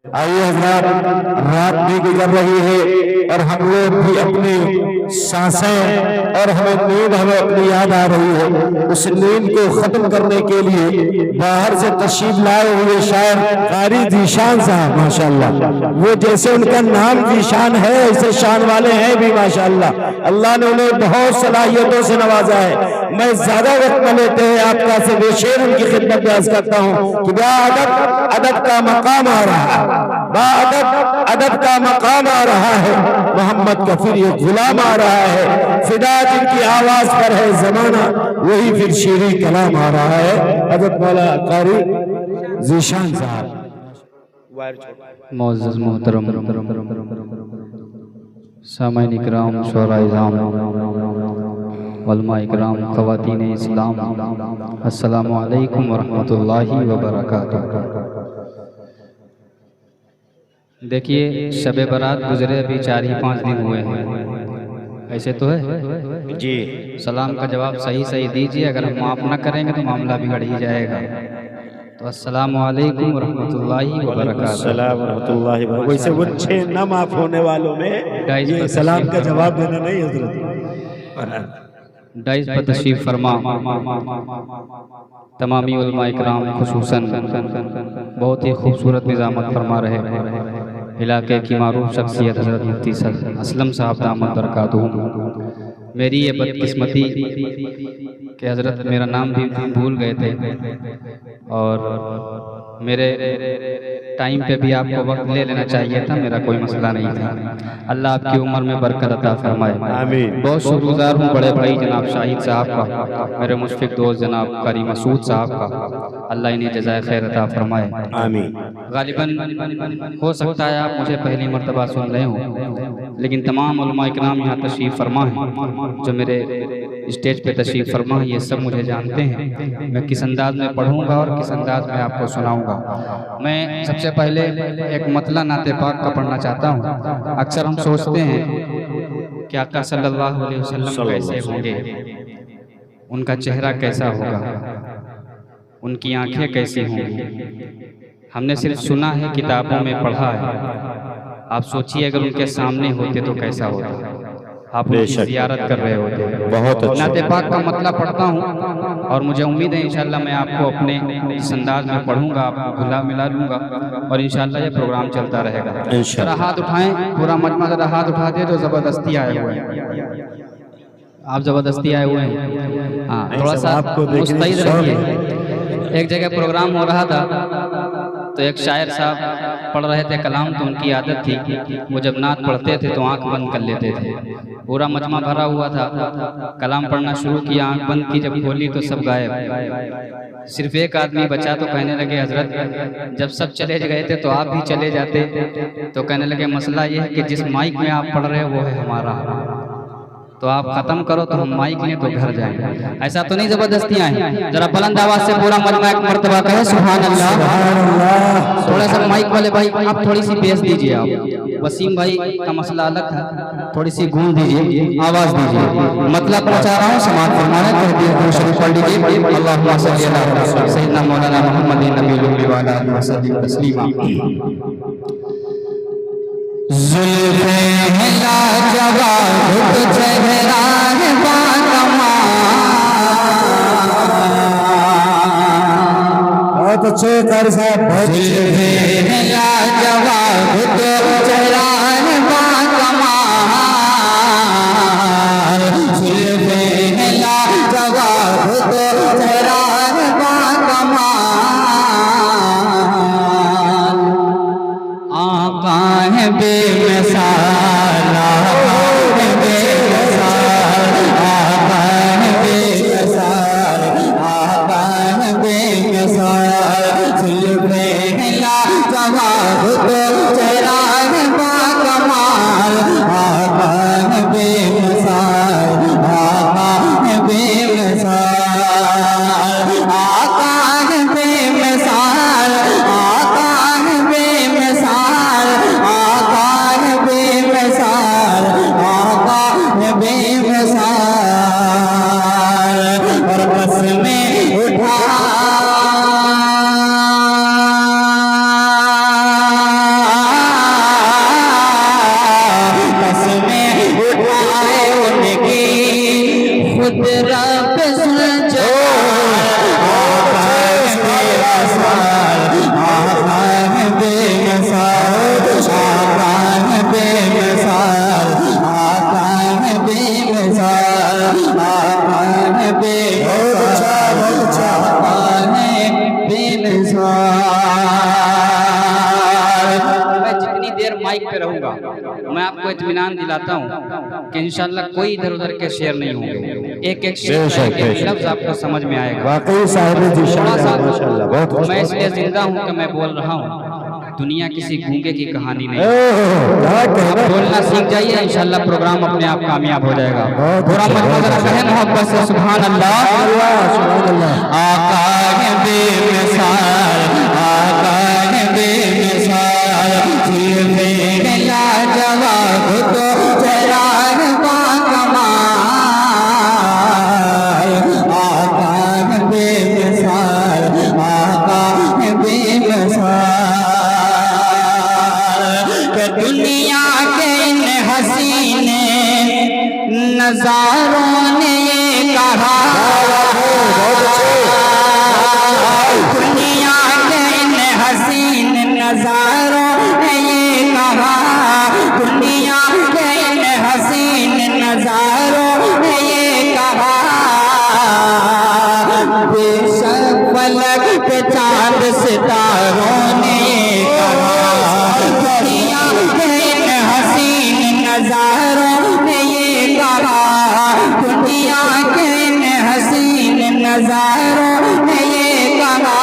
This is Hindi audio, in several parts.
आइए हज़रात, रात भी गुजर रही है और हम लोग भी अपनी सांसें और हमें नींद हमें अपनी याद आ रही है। उस नींद को खत्म करने के लिए बाहर से तशरीफ लाए हुए शायर कारी जीशान साहब माशाअल्लाह, वो जैसे उनका नाम जीशान है ऐसे शान वाले हैं भी माशाअल्लाह। अल्लाह ने उन्हें बहुत सलाहियतों से नवाजा है। मैं ज्यादा वक्त न लेते हैं आपका से बेशेर उनकी खिदमत में अर्ज करता हूँ कि बाअदब अदब का मकाम आ रहा है, बाअदब अदब का मकाम आ रहा है। मोहम्मद का फिर ये गुलाम आ रहा है, फिदा जिनकी आवाज पर है जमाना, वही फिर शेरी कलाम आ रहा है। अदब मौला कारी जीशान साहब। मुअज़्ज़ज़ मोहतरम सामाईन इकराम, शुअरा इज़ाम, उलमा इकराम, ख़वातीन इस्लाम, अस्सलामु अलैकुम वरहमतुल्लाहि वबरकातुहू। देखिए, शब बारात गुजरे अभी 4 ही 5 दिन हुए हैं, ऐसे तो है जी। सलाम का जवाब सही सही दीजिए, अगर हम माफ़ न करेंगे तो मामला बिगड़ ही जाएगा। तो अस्सलामु अलैकुम वरहमतुल्लाहि वबरकातुहू। वैसे वो 6 न माफ होने वालों में ये सलाम का जवाब देना नहीं हजरत। डाइस पर तशरीफ फरमा तमामी उलमा इकराम खुसूसन बहुत ही खूबसूरत निज़ामत फरमा रहे इलाके की मारूफ शख्सियत हज़रत मुफ्ती असलम साहब दामद बरकातुहू। मेरी ये बदकिस्मती कि हज़रत मेरा नाम भी भूल गए थे और मेरे टाइम पे भी आपको वक्त ले लेना चाहिए था, मेरा कोई मसला नहीं था। अल्लाह आपकी उम्र में बरकत अता फरमाए। आमीन। बहुत शुक्रगुज़ार हूँ बड़े भाई जनाब शाहिद साहब का, मेरे मुशफ़िक दोस्त जनाब कारी मसूद साहब का, अल्लाह इन्हें जज़ाए खैर अता फरमाए। आमीन। गालिबन हो सकता है आप मुझे पहली मर्तबा सुन रहे हों, लेकिन तमाम उलमा इकराम यहाँ तशरीफ़ फरमा हैं, जो मेरे स्टेज पे तशरीफ़ फरमा है, ये सब मुझे जानते हैं मैं किस अंदाज में पढ़ूंगा और किस अंदाज में आपको सुनाऊंगा। मैं सबसे पहले एक मतला नाते पाक का पढ़ना चाहता हूँ। अक्सर हम सोचते हैं कि आका सल्लल्लाहु अलैहि वसल्लम कैसे होंगे, उनका चेहरा कैसा होगा, उनकी आंखें कैसी होंगी। हमने सिर्फ सुना है, किताबों में पढ़ा है। आप सोचिए अगर उनके सामने होते तो कैसा होता। आप उनकी ज़ियारत कर रहे होते। बहुत अच्छा। नाते पाक का मतलब पढ़ता हूँ और मुझे उम्मीद है इंशाअल्लाह मैं आपको अपने इस अंदाज में पढ़ूंगा, आपको घुला मिला लूँगा और इंशाअल्लाह ये प्रोग्राम चलता रहेगा। जरा हाथ उठाएं, पूरा मजमा जरा हाथ उठा दे जो ज़बरदस्ती आए हुए हैं। आप ज़बरदस्ती आए हुए हैं, हाँ थोड़ा सा मुस्तैद रहिए। एक जगह प्रोग्राम हो रहा था तो एक शायर साहब पढ़ रहे थे कलाम, तो उनकी आदत थी वो जब नात पढ़ते थे तो आंख बंद कर लेते थे। पूरा मजमा भरा हुआ था, कलाम पढ़ना शुरू किया, आंख बंद की, जब खोली तो सब गायब। सिर्फ एक आदमी बचा तो कहने लगे हजरत जब सब चले गए थे तो आप भी चले जाते। तो कहने लगे मसला ये है कि जिस माइक में आप पढ़ रहे हो वो है हमारा, तो आप खत्म करो तो हम माइक लें तो घर जाएं। ऐसा तो नहीं जबरदस्ती आए। जरा बुलंद आवाज से पूरा मजमा एक मर्तबा कहे सुभान अल्लाह। थोड़ा सा माइक वाले भाई आप थोड़ी सी बेस दीजिए। आप वसीम भाई का मसला अलग था, थोड़ी सी गूंज दीजिए, आवाज दीजिए। मतलब पहुंचा रहा हूँ, समाज फरमाना कह दिया तो शरीफ पढ़ लीजिए। अल्लाहुम्मा सल्ली अला सय्यिदना मौलाना मुहम्मदिन नबील उम्मी व अला आलिहि वसल्लम तस्लीमा। जुल्फ़े लाजवाब चेहरा है बाकमाल। बहुत अच्छे कारी साहब, बहुत जुल्फ़े लाजवाब चेहरा है बाकमाल। जुल्फ़े लाजवाब चेहरा है बाकमाल। आका है बेमिसाल, आका है बेमिसाल, आका है बेमिसाल, आका है बेमिसाल। जुल्फ़े लाजवाब चेहरा है बाकमाल। आका है बेमिसाल, आका है बेमिसाल, आका है बेमिसाल, आका है बेमिसाल, आका है बेमिसाल, आका है बेमिसाल। और बस में उठा माइक पे रहूंगा, मैं आपको इत्मीनान दिलाता हूँ कि इंशाल्लाह कोई इधर उधर के शेर नहीं होंगे, एक एक शेर का एक एक लफ्ज आपको समझ में आएगा। वाकई साहिब जी माशाल्लाह, बहुत मैं इसलिए जिंदा हूँ कि मैं बोल रहा हूँ, दुनिया किसी गूंगे की कहानी नहीं। बहुत बोलना सीख जाइए, इंशाल्लाह प्रोग्राम अपने आप कामयाब हो जाएगा। पूरा मजमा कहे मोहब्बत से सुभान अल्लाह। आका है बेमिसाल, आका है बेमिसाल, जिल्फे लाजवाब तो चराग बाकमाल, आका है बेमिसाल, आका है बेमिसाल। कि दुनिया के इन हसीने नजारों ने ये कहा, दुनिया के इन हसीन नजारों ने ये कहा, दुनिया के इन हसीन नजारों ने ये कहा, बेशक फलक पे चांद सितारों ने ये कहा, दुनिया के इन हसीन नजारों ने ये कहा, दुनिया के इन हसीन नजारों ने ये कहा,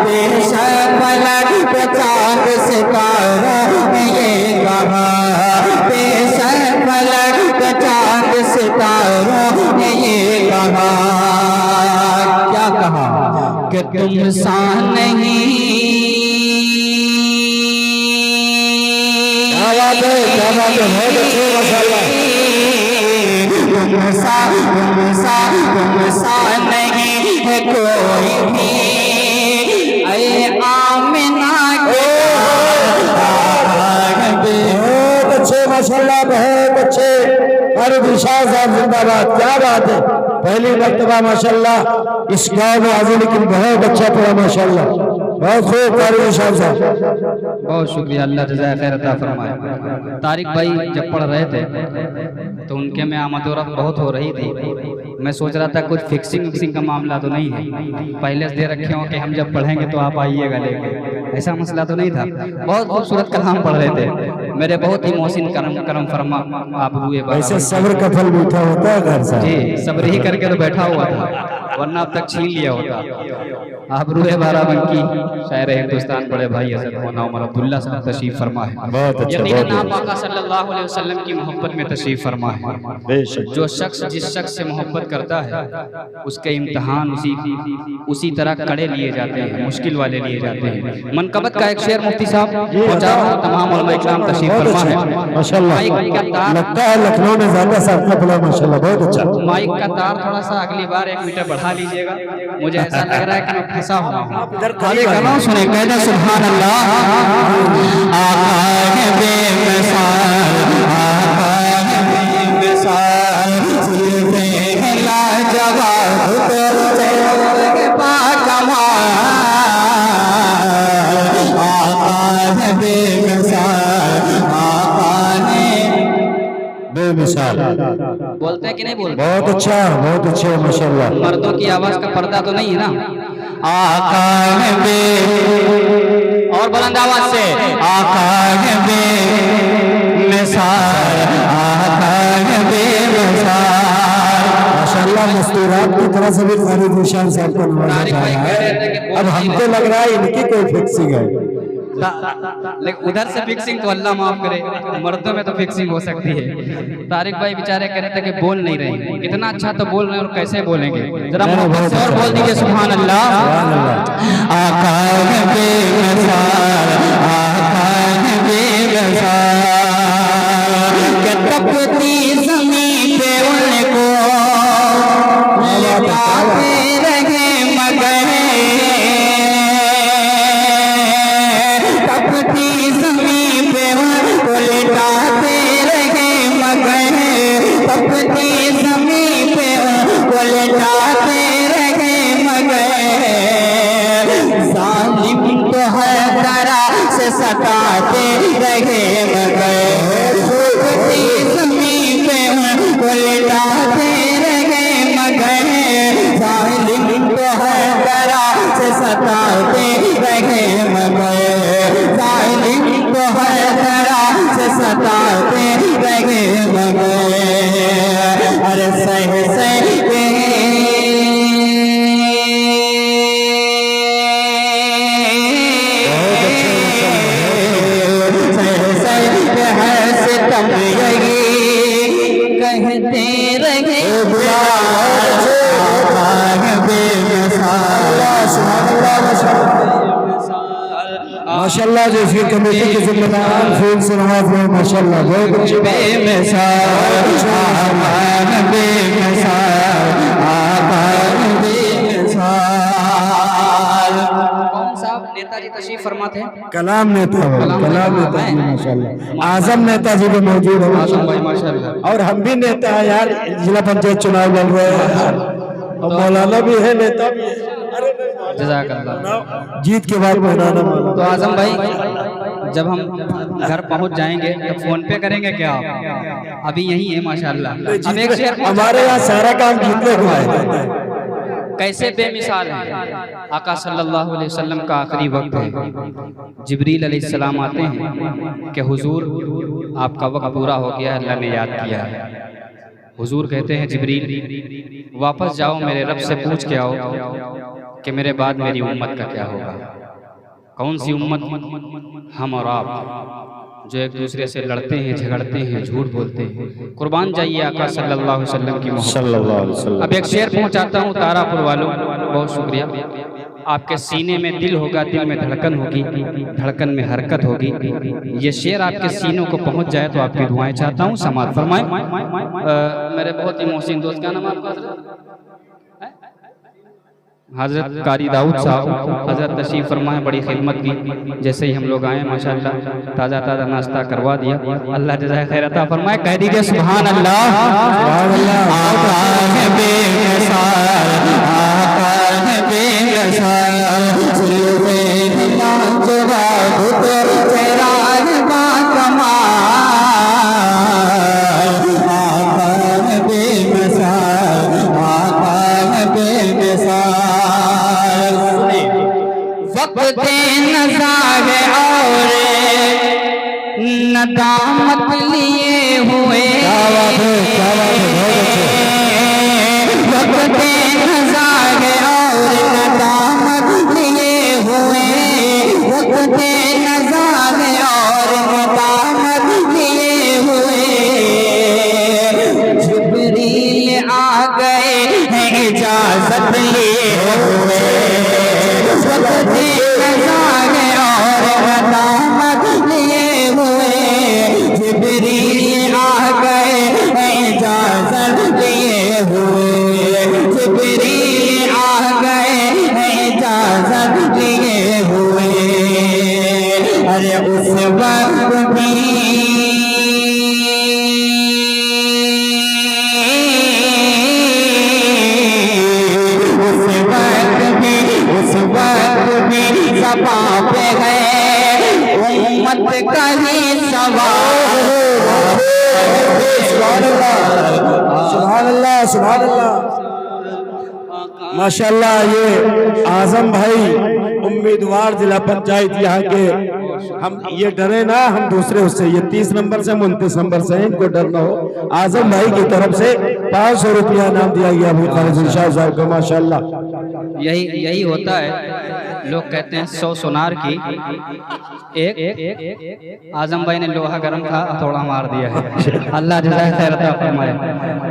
बेशक फलक पे चांद सितारों ने ये कहा, बेशक फलक पे चांद सितारों ने ये कहा। क्या कहा कि तुम सा नहीं, क्या बात है, क्या बात है, बहुत अच्छे माशाल्लाह। तुम सा नहीं है कोई भी, ऐ आमिना के बहुत अच्छे माशाल्लाह, बहुत अच्छे। अरे विशाल साहब जिंदाबाद, क्या बात है, पहली मर्तबा माशाल्लाह इस गाँव में आजे, लेकिन बहुत अच्छा पड़ा माशाल्लाह, बहुत खूब कारी विशाल साहब। बहुत शुक्रिया, अल्लाह जज़ाए खैर अता फरमाए। तारिक भाई जब पढ़ रहे थे तो उनके में आमदोरफ्त बहुत हो रही थी। मैं सोच रहा था कुछ फिक्सिंग का मामला तो नहीं है, पहले से दे रखे हो कि हम जब पढ़ेंगे तो आप आइएगा लेके, ऐसा मसला तो नहीं था। बहुत खूबसूरत कलाम पढ़ रहे थे, मेरे बहुत ही मोहसिन करम फरमा आप रुए। ऐसे सब्र का फल मीठा होता है घर से जी, सब्र ही करके तो बैठा हुआ था, वरना अब तक छीन लिया होता। आप रूहे बाराबंकी शायर हिंदुस्तान बड़े भाई हज़रत मौलाना उमर अब्दुल्ला साहब तशरीफ फरमा है। बहुत अच्छा, यकीनन आप आका सल्लल्लाहु अलैहि वसल्लम की मोहब्बत में तशरीफ फरमा है। जो शख्स जिस शख्स से मोहब्बत करता है उसके इम्तिहान उसी तरह कड़े लिए जाते हैं, मुश्किल वाले लिए जाते हैं। मनकबत का एक शेर मुफ्ती साहब तमाम उलमा इकराम तशरीफ फरमा है। माशाल्लाह, लगता है लखनऊ में ज्यादा साफ पड़ा माशाल्लाह, बहुत अच्छा। माइक का तार थोड़ा सा अगली बार 1 मीटर बढ़ा लीजिएगा, मुझे ऐसा लग रहा है कि मैं फंसा हुआ हूँ। सुने कहते सुभान अल्लाह। आका है बेमिसाल, आका है बेमिसाल, जिल्फे लाजवाब तो चराग बाकमाल, आका है बेमिसाल, आका है बेमिसाल। बोलते हैं कि नहीं बोलते? बहुत अच्छा, बहुत अच्छे माशाल्लाह। मर्दों की आवाज का पर्दा तो नहीं है ना? आका है बे, और बुलंद आवाज से आका है बेमिसाल, आका है बेमिसाल। माशाल्लाह मस्तूरात की तरह से भी कारी विशाल साहब को नवाजा जा रहा है। अब हमको लग रहा है इनकी कोई फिक्सिंग है, लेकिन उधर से फिक्सिंग तो अल्लाह माफ करे, मर्दों में तो फिक्सिंग हो सकती है। तारिक भाई बेचारे कह रहे थे कि बोल नहीं रहे, कितना अच्छा तो बोल रहे हैं और कैसे बोलेंगे, जरा मोहब्बत से और बोल दीजिए सुभान अल्लाह। आका है बेमिसाल, आका है बेमिसाल, कि तपती ज़मीं पे उनको लगाते रहे मगर, तपती ज़मीं पे उनको लिटाते रहे मगर, तपती ज़मीं पे उनको लिटाते रहे मगर, ज़ालिम तो हर तरह से सताते रहे मगर, तपती ज़मीं पे उनको लिटाते रहे मगर, ज़ालिम तो हर तरह से सताते रहे मगर, ज़ालिम तो हर तरह सताते रहे मगर अरे सह सितम यही कहते रहे माशाल्लाह जैसे कमेटी के जिम्मेदार फूल से नवाज में माशाल्लाह बहुत अच्छे बेमिसाल कौन साहब नेताजी तशरीफ फरमाते हैं? कलाम नेता माशाल्लाह आजम नेताजी भी मौजूद है माशाल्लाह। और हम भी नेता है यार, जिला पंचायत चुनाव लड़ रहे हैं और मौलाना भी है, नेता भी है। जज़ाकल्लाह। जीत के बाद मौलाना। तो आजम भाई जब हम घर पहुंच जाएंगे तो फोन पे करेंगे क्या आप? अभी यही है माशाल्लाह। अब एक शेर हमारे यहाँ सारा काम जीतने को है। कैसे बेमिसाल है आका सल्लल्लाहु अलैहि वसल्लम का आखिरी वक्त है, जिब्रील अलैहिस्सलाम आते हैं कि हुजूर आपका वक्त पूरा हो गया है, अल्लाह ने याद किया है। हुजूर कहते हैं जिब्रील वापस जाओ, मेरे रब से पूछ के आओ कि मेरे बाद मेरी उम्मत का क्या होगा। कौन सी उम्मत? हम और आप जो एक दूसरे से लड़ते हैं, झगड़ते हैं, झूठ बोलते हैं। कुर्बान जाइए आका सल्लल्लाहु अलैहि वसल्लम की मोहब्बत। अब एक शेर पहुंचाता हूँ तारापुर वालों, बहुत शुक्रिया। आपके सीने में दिल होगा, दिल में धड़कन होगी, धड़कन में हरकत होगी। ये शेर आपके सीनों को पहुंच जाए तो आपकी दुआएं चाहता हूँ, समाअत फरमाएं। मेरे बहुत ही मोहसिन दोस्त, क्या नाम है आपका? हजरत कारी दाऊद साहब हजरत तशरीफ फरमाए, बड़ी खिदमत की। जैसे ही हम लोग आए माशाल्लाह ताज़ा ताज़ा नाश्ता करवा दिया। अल्लाह जज़ाए खैर अता फरमाए। कह दीजिए सुभान अल्लाह। नदामत लिए हुए वक्त नज़ारे और नदामत लिए हुए, वक्त नज़ारे और नदामत लिए हुए। जिब्रील आ गए हैं इजाज़त लिए हुए, वक्त नज़ारे और नदामत लिए हुए। जिब्रील आ गए इजाज़त लिए हुए, जिब्रील आ गए इजाज़त लिए हुए। अरे उस वक्त भी सपा पे गए उम्मत का ही सवाल। सुभान अल्लाह सुभान अल्लाह माशाल्लाह। ये आजम भाई उम्मीदवार जिला पंचायत यहाँ के, हम ये डरे ना, हम दूसरे उससे, ये 30 नंबर से 29 नंबर से, इनको डर ना हो। आजम भाई की तरफ से 500 रुपया नाम दिया गया अबू खालिद शाह साहब को माशाल्लाह। यही होता है। लोग कहते हैं 100 सोनार की एक आजम भाई ने लोहा गर्म था, थोड़ा मार दिया है। अल्लाह जज़ाए खैर अता फरमाए।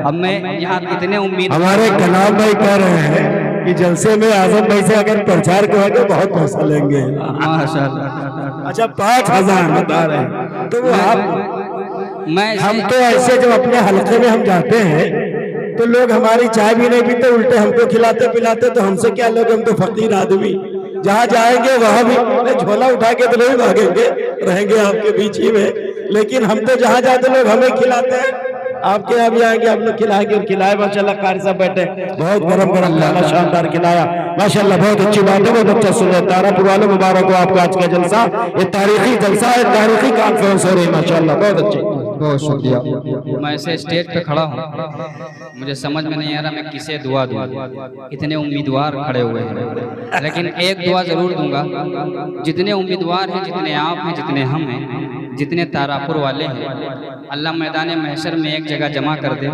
अब मैं यहाँ इतने उम्मीद, हमारे कलाम भाई कह रहे हैं कि जलसे में आजम भाई से अगर प्रचार करेंगे बहुत पैसा लेंगे माशाल्लाह। अच्छा 5000 बता रहे हैं तो वो हम तो ऐसे जब अपने हल्के में हम जाते हैं तो लोग हमारी चाय भी नहीं पीते, उल्टे हमको खिलाते पिलाते। तो हमसे क्या लोग, हम तो फकीर आदमी, जहाँ जाएंगे वहाँ भी झोला उठा के तो नहीं भागेंगे, रहेंगे आपके बीच ही में। लेकिन हम तो जहाँ जाते लोग हमें खिलाते हैं, आपके यहाँ भी आएंगे, आप लोग खिलाएंगे और खिलाए। माशाल्लाह कारी साहब बैठे, बहुत गरम गरम खाना शानदार खिलाया माशाल्लाह, बहुत अच्छी बात है, बहुत अच्छा सुने। तारापुर वालों मुबारक हो आपका आज का जलसा, ये तारीखी जलसा है, तारीखी कॉन्फ्रेंस हो रही है माशाल्लाह, बहुत अच्छी, बहुत शुक्रिया। मैं ऐसे स्टेज पे खड़ा हूँ, मुझे समझ में नहीं आ रहा मैं किसे दुआ दूँ। इतने उम्मीदवार खड़े हुए हैं, लेकिन एक दुआ जरूर दूंगा। जितने उम्मीदवार हैं, जितने आप हैं, जितने हम हैं, जितने तारापुर वाले हैं, अल्लाह मैदान महशर में एक जगह जमा कर दे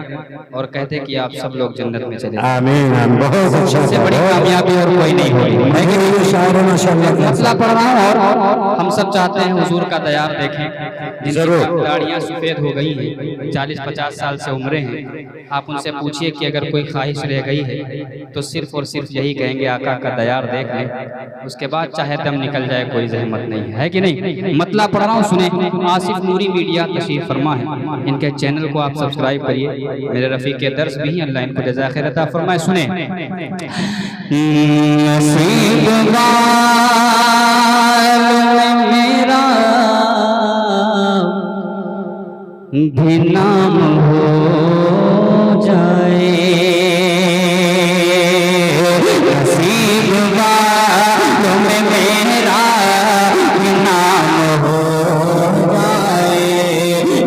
और कहते कि आप सब लोग जन्नत में चले। आमीन। बहुत अच्छा, सबसे बड़ी कामयाबी और कोई नहीं होगी। मसला पड़ रहा है और हम सब चाहते हैं हुजूर का दयार देखें, जिनकी दाढ़ियाँ सफेद हो गई हैं, 40-50 साल से उम्रें हैं। आप उनसे पूछिए कि अगर कोई ख्वाहिश रह गई है तो सिर्फ और सिर्फ यही कहेंगे आका का दयार देख लें, उसके बाद चाहे दम निकल जाए कोई जहमत नहीं है कि नहीं। मतला पढ़ रहा हूँ, सुने। आसिफ नूरी मीडिया तशरीफ फरमा है, इनके चैनल को आप सब्सक्राइब करिए। मेरे रफ़ीक के दर्स भी हैं, अल्लाह इनको जज़ा खैर अता फरमाए। सुने। मेरा भी नाम हो जाए, नसीब वालों में मेरा भी नाम हो जाए,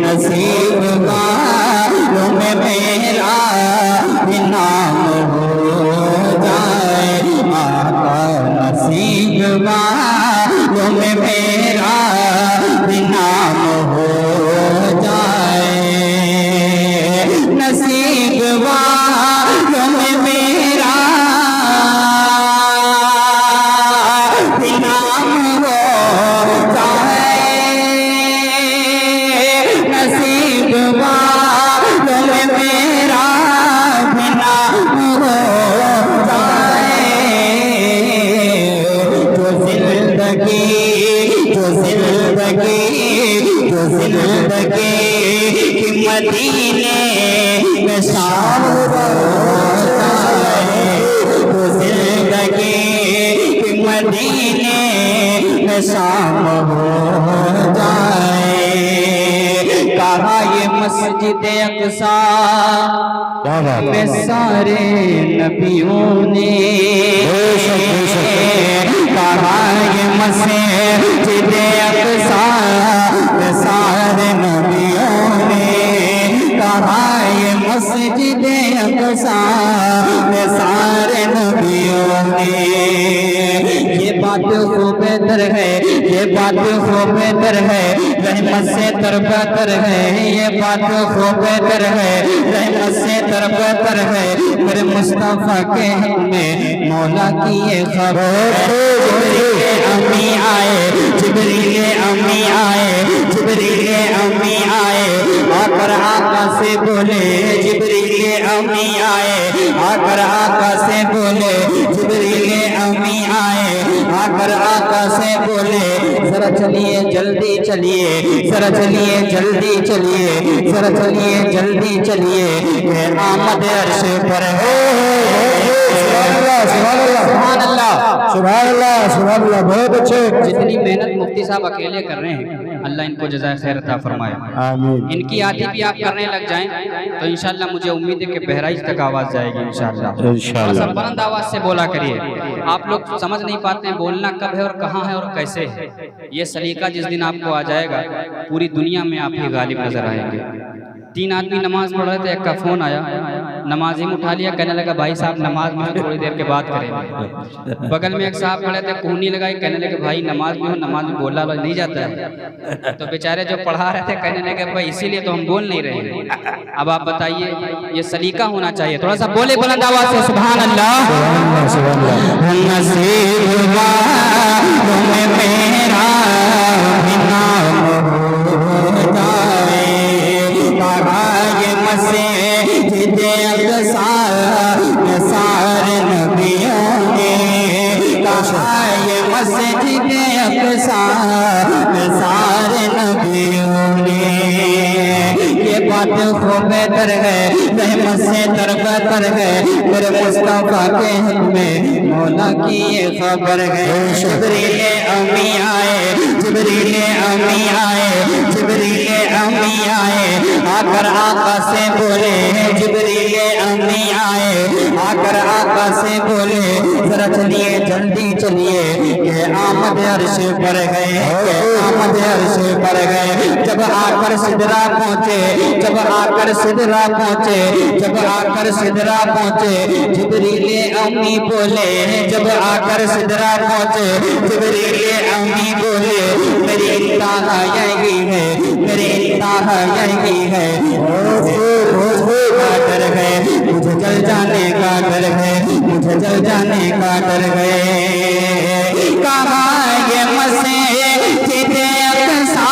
नसीब वालों में मेरा भी नाम हो जाए, आका नसीब वालों में मेरा भी नाम हो जाए, नसीब वालों में मेरा भी नाम हो जाए, नसीब वालों में मेरा भी नाम हो जाए। जो जिंदगी की मदीने में शाम हो जाए, जो जिंदगी की मदीने में शाम हो जाए। कहा ये मस्जिद अक़सा में सारे नबियों ने, कहा ये मस्जिद अक़सा में सारे नबियों ने, कहा ये मस्जिद अक़सा में सारे नबियों ने। ये बात खूब बेहतर है, ये बात खूब बेहतर है, रहमत से तरबतर है, ये बात खूब बेहतर है, रहमत से तरबतर है। मेरे मुस्तफा के हक में मौला की ये खबर, अम्मी आए, जिब्रील अम्मी आए, जिब्रील अम्मी आए, आकर आका से बोले, जिब्रील अम्मी आए, आकर आका से बोले, जिब्रील अम्मी आए, आकर आका से बोले, जरा चलिए जल्दी चलिए, जरा चलिए जल्दी चलिए, जरा चलिए जल्दी चलिए, ये आमद अर्श पर है। सुभान अल्लाह, सुभान अल्लाह, सुभान अल्लाह। बहुत अच्छे। जितनी मेहनत मुफ्ती साहब अकेले कर रहे हैं, अल्लाह इनको जज़ाए खैर अता फरमाए। आमीन। इनकी आदि भी आप करने लग जाएं तो इंशाल्लाह मुझे उम्मीद है कि बहराइच तक आवाज़ जाएगी इंशाल्लाह। इंशाल्लाह। बस बुलंद आवाज़ से बोला करिए। आप लोग समझ नहीं पाते हैं बोलना कब है और कहाँ है और कैसे है। ये सलीका जिस दिन आपको आ जाएगा, पूरी दुनिया में आप ही गालिब नजर आएंगे। 3 आदमी नमाज पढ़ रहे थे, एक का फोन आया, नमाजी में उठा लिया, कहने लगा भाई साहब नमाज में थोड़ी देर के बाद करेंगे। बगल में एक साहब खड़े थे, कोहनी लगाई, कहने लगे भाई नमाज में हो, नमाज में बोला नहीं जाता है। तो बेचारे जो पढ़ा रहे थे कहने लगे भाई इसीलिए तो हम बोल नहीं रहे हैं। अब आप बताइए, ये सलीका होना चाहिए। थोड़ा सा बोले बुलंद आवाज से सुभान अल्लाह। नसीब वालों में मेरा भी नाम हो जाए, कहा ये मस्जिद अक़सा में सारे नबियों ने, कहा ये मस्जिद अक़सा में सारे नबियों ने। ये बात खूब बेहतर है, रहमत से तरबतर है, मेरे मुस्तफा के हक में मौला की ये खबर है। जिब्रील अम्मी आए, जिब्रील अम्मी आए, जिब्रील अम्मी आए, आकर आका से बोले जिब्रील अम्मी आए, आकर आका से बोले जरा चलिए जल्दी चलिए के आमद अर्श पर गए, के आमद अर्श पर गए। जब आकर सिदरा पहुँचे, जब आकर सिदरा पहुँचे, जब आकर सिदरा पहुँचे जिब्रील अम्मी बोले, जब आकर सिदरा पहुँचे जिब्रील अम्मी बोले मेरी इंतहा यही है, मेरी इंतहा यही है। डर गए मुझे जल जाने का डर गए, मुझे जल जाने का डर गए। कहाँ ये मस्जिद अक़सा,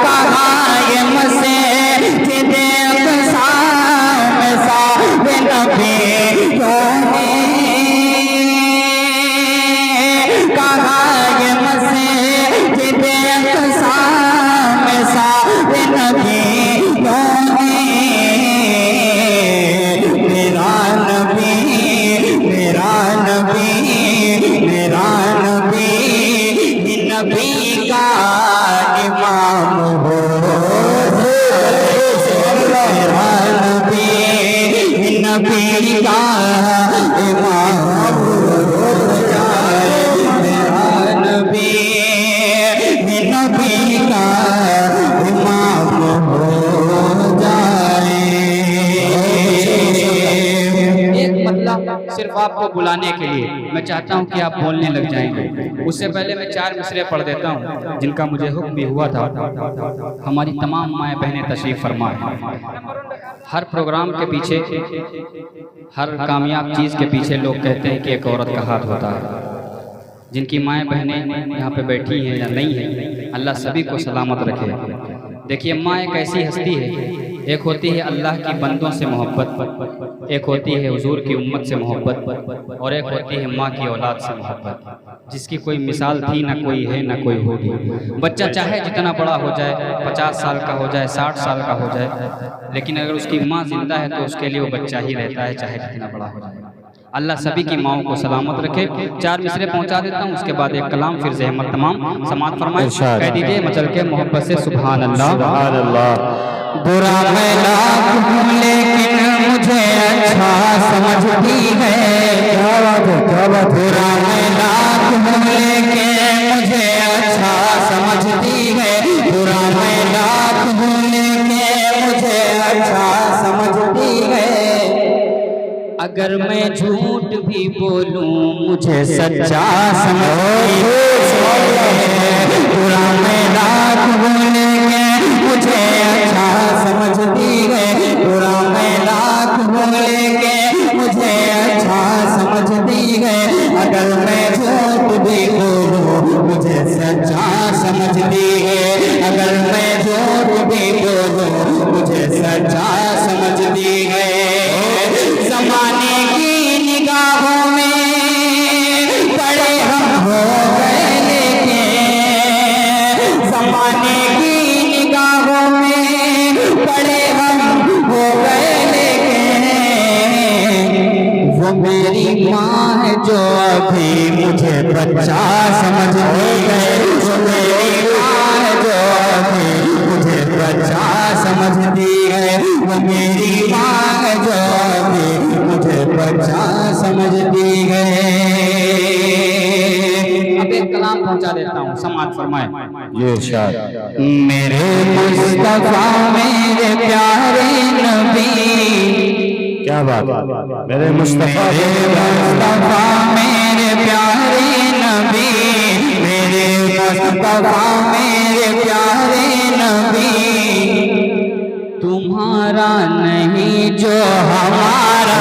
कहाँ ये मस्जिद अक़सा में साहिब नबी होने, कहाँ ये मस्जिद अक़सा में साहिब नबी होने। मेरा नबी, मेरा नबी, मेरा नबी नबी का इमाम हो, मेरा नबी नबी का इमाम हो जाए, मेरा नबी नबी का इमाम हो जाए। एक मतलब सिर्फ आपको बुलाने के लिए मैं चाहता हूं कि आप बोलने लग जाएंगे। उससे पहले मैं 4 मिसरे पढ़ देता हूं जिनका मुझे हुक्म भी हुआ था। हमारी तमाम माएँ बहनें तशरीफ फरमा हैं। हर प्रोग्राम के पीछे, हर कामयाब चीज़ के पीछे लोग कहते हैं कि एक औरत का हाथ होता है। जिनकी माएँ बहनें यहाँ पे बैठी हैं या नहीं हैं, अल्लाह सभी को सलामत रखे। देखिए, माँ एक ऐसी हस्ती है, एक होती है अल्लाह की बंदों से मोहब्बत, एक होती है हुजूर की उम्मत से मोहब्बत, और एक होती है माँ की औलाद से मोहब्बत, जिसकी कोई मिसाल थी ना कोई है ना कोई होगी। बच्चा चाहे जितना बड़ा हो जाए, 50 साल का हो जाए, 60 साल का हो जाए, लेकिन अगर उसकी माँ जिंदा है तो उसके लिए वो बच्चा ही रहता है, चाहे जितना बड़ा हो जाए। अल्लाह सभी की माओं को सलामत रखे। 4 मिसरे पहुंचा देता हूं, उसके बाद एक कलाम फिर ज़हमत तमाम समात फरमाए। कह दीजिए मचल के मोहब्बत से सुभान अल्लाह। सुभान अल्लाह। बुरा मैं लाख हूँ लेकिन मुझे अच्छा समझती है, क्या बात है, क्या बात है। बुरा मैं लाख हूँ लेकिन मुझे अच्छा समझती है, बुरा मैं लाख हूँ लेकिन मुझे अच्छा समझती है। अगर मैं झूठ भी बोलूं मुझे सच्चा समझती है, बुरा मैं लाख हूँ लेकिन मुझे अच्छा समझती है, बुरा मैं लाख हूँ लेकिन मुझे अच्छा समझती है। अगर मैं झूठ भी बोलूं मुझे सच्चा समझती है, अगर मैं झूठ भी बोलूं मुझे सच्चा समझती है। ज़माने की निगाहों में बड़े हम हो गए लेकिन, ज़माने की निगाहों में बड़े हम हो गए लेकिन, वो मेरी माँ है जो अभी मुझे बच्चा समझती है, वो मेरी माँ है जो अभी मुझे बच्चा समझती है, वो मेरी माँ है जो अभी मुझे बच्चा समझती है। अब एक कलाम पहुंचा देता हूं, समात फरमाए। ये इरशाद। मेरे मुस्तफा मेरे प्यारे नबी, क्या बात है। मेरे मुस्तफा, मेरे मुस्तफा मेरे प्यारे नबी, मेरे मुस्तफा मेरे प्यारे नबी, तुम्हारा नहीं जो हमारा।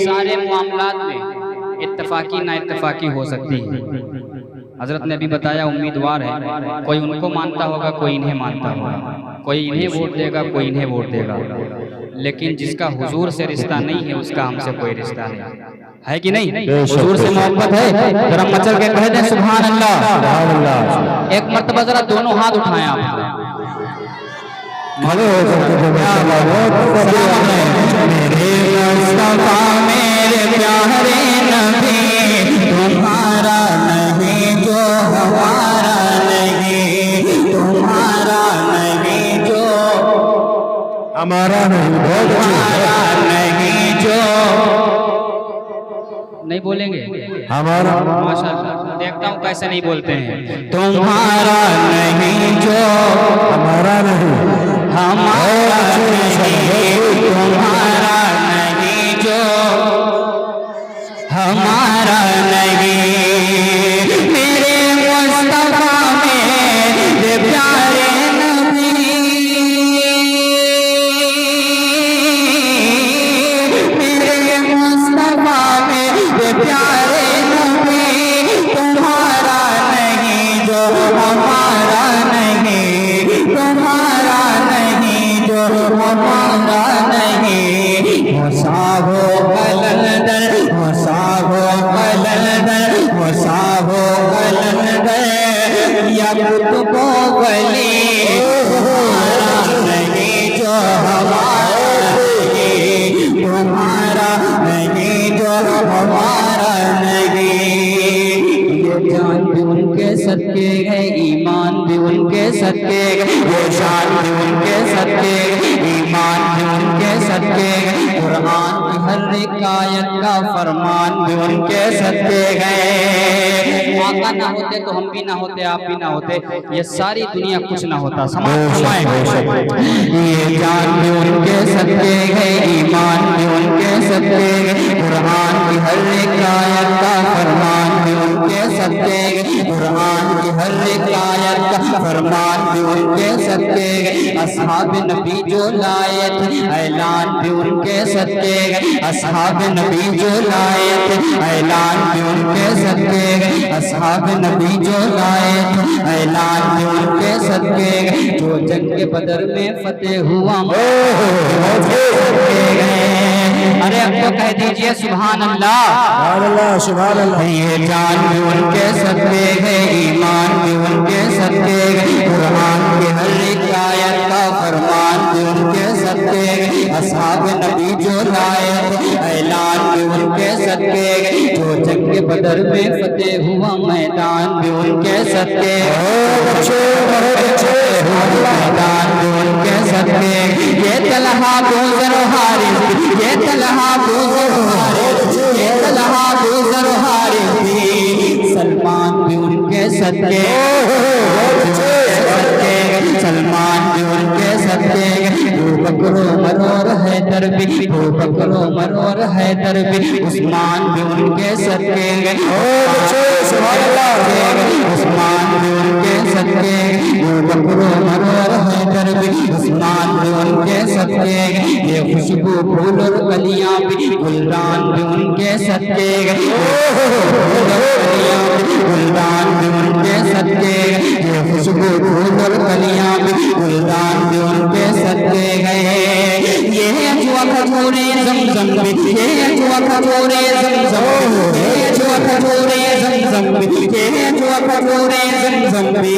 सारे मामलात में इत्तफाकी ना इत्तफाकी हो सकती है। हजरत ने अभी बताया उम्मीदवार है, कोई उनको मानता होगा, कोई इन्हें मानता होगा, कोई इन्हें वोट देगा, कोई इन्हें वोट देगा, लेकिन जिसका हुजूर से रिश्ता नहीं है उसका हमसे कोई रिश्ता नहीं है कि नहीं। हुजूर से मोहब्बत है, जरा मचल के कह दें सुभान अल्लाह। एक मर्तबा जरा दोनों हाथ उठाएं आप। भले हो सकते मेरे मुस्तफा मेरे प्यारे नबी, तुम्हारा नहीं जो हमारा नहीं, बहुत तुम्हारा नहीं जो नहीं बोलेंगे हमारा, माशाल्लाह, देखता हूँ कैसे नहीं बोलते हैं। तुम्हारा नहीं जो हमारा नहीं, हमारा नहीं, तुम्हारा नहीं जो हमारा नहीं, मेरे मुस्तफा मेरे प्यारे नबी, मेरे मुस्तफा मेरे प्यारे नबी, तुम्हारा नहीं जो हमारा नहीं, तुम्हारा नहीं जो हमारा नहीं, मुसाहो कलंदर, मुसाहो कलंदर, मुसाहो कलंदर, या कुतुबो वली, तुम्हारा नहीं जो हमारा नहीं, तुम्हारा नहीं जो हमारा नहीं, ये जान भी उनके सदके गए, ईमान भी उनके सदके गए, वो शान भी उनके सदके गए, ईमान भी उनके सदके गए, कुरान की हर एक आयत का फरमान भी उनके सदके गए। आका ना होते तो हम भी ना होते, आप भी ना होते, ये सारी दुनिया कुछ ना होता। ये जान भी उनके सदके गए, ईमान भी उनके सदके गए, कुरान की हर एक आयत का फरमान भी उनके सदके गए, कुरान की हर एक आयत का फरमान भी उनके सदके गए, असहाब नबी जो लाए थे ऐलान भी उनके सदके गए, असहाब नबी जो लाए थे ऐलान भी उनके सदके गए, असहाब नबी जो लाए थे ऐलान भी उनके सदके गए, जो जंग बदर में फतेह हुआ अरे अब तो कह दीजिए सुभान अल्लाह, सुभान अल्लाह। ये जान भी उनके सदके गए, ईमान भी उनके सदके गए, कुरान की हर एक आयत का फरमान भी उनके सदके गए, असहाब नबी जो लाए थे ऐलान भी उनके सदके गए, जो जंग बदर में फतेह हुआ मैदान भी उनके सदके मैदान भी उनके सदके, ये तलहा गुजर हारिस, ये तलहा गुजर हारिस, ये तलहा गुजर हारिस, सलमान भी उनके सदके, सलमान भी उनके सदके, वो बकरो मरोर हैदर भी, वो बकरो मरोर हैदर भी, उस्मान भी उनके सदके, उस्मान भी उनके सदके, वो बकरो मरोर हैदर भी, उस्मान भी उनके सदके, ये खुशबू फूल और कलियां भी, गुलदान भी उनके सदके, गुलदान भी उनके सदके, ये खुशबू फूल और कलियां भी, गुलदान भी उनके सदके गए, ये जुआ खजूरे ज़मज़म भी, ये जुआ खजूरे ज़मज़म, ये जुआ खजूरे ज़मज़म भी, ये जुआ खजूरे ज़मज़म भी,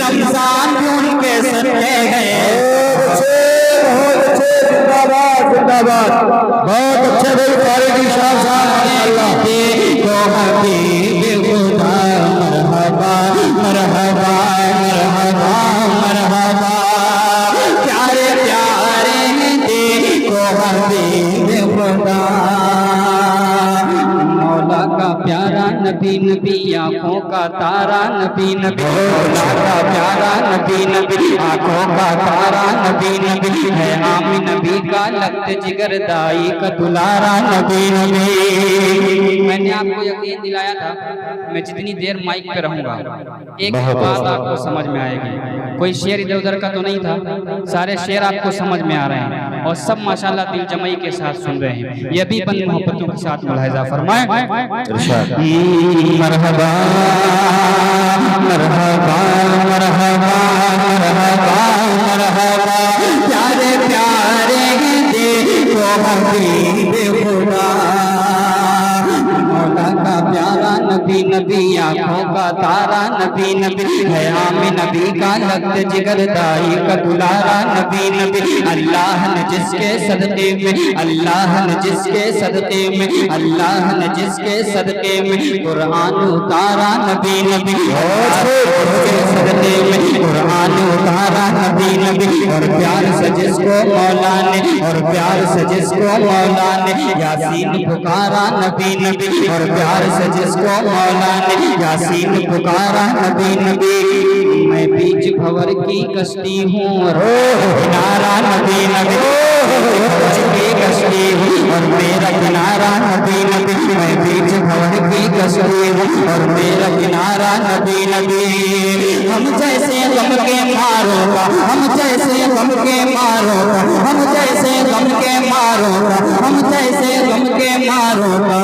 रमज़ान भी उनके सदके गए। जिंदाबाद जिंदाबाद, बहुत अच्छे भाई फारूकी साहब अल्लाह को हबीब खुदा मरहबा मरहबा मरहबा मरहबा, प्यारे प्यारे देखो हबीब खुदा, मौला का प्यारा नबी नबी, आँखों का तारा नबी नबी, मौला का प्यारा नबी नबी, आँखों का तारा नबी नबी, है आमी नबी का लगते जिगर दाई का दुलारा नबी नबी। मैंने आपको यकीन दिलाया था मैं जितनी देर माइक पे रहूंगा एक बात आपको समझ में आएगी। कोई शेर इधर उधर का तो नहीं था, सारे शेर आपको समझ में आ रहे हैं और सब माशाल्लाह दिल जमाई के साथ सुन रहे हैं। ये भी बंद मोहब्बतों के साथ मुलाहिजा फरमाएं। मरहबा मरहबा मरहबा मरहबा मरहबा, प्यारे प्यारे देखो हबीब खुदा, मौला का प्यारा नूरा नबी नबी आँखों का तारा नबी नबी हया में नबी का लख्त जिगर दाई का दुलारा नबी नबी अल्लाह ने जिसके सदके में अल्लाह ने जिसके सदके में अल्लाह ने जिसके सदके में कुरान उतारा नबी नबी जिसके सदके में कुरान उतारा नबी नबी और प्यार से जिसको मौला ने और प्यार से जिसको मौला ने यासीन पुकारा नबी नबी और प्यार से जिसको मौला ने यासीन पुकारा नबी नबी मैं बीच भंवर की कश्ती हूँ और किनारा नबी नबी की कश्ती हूँ और मेरा किनारा नबी नबी मैं बीच भंवर की कश्ती हूँ और मेरा किनारा नबी नबी हम जैसे गम के मारों का हम जैसे गम के मारों का हम जैसे गम के मारों का हम जैसे गम के मारों का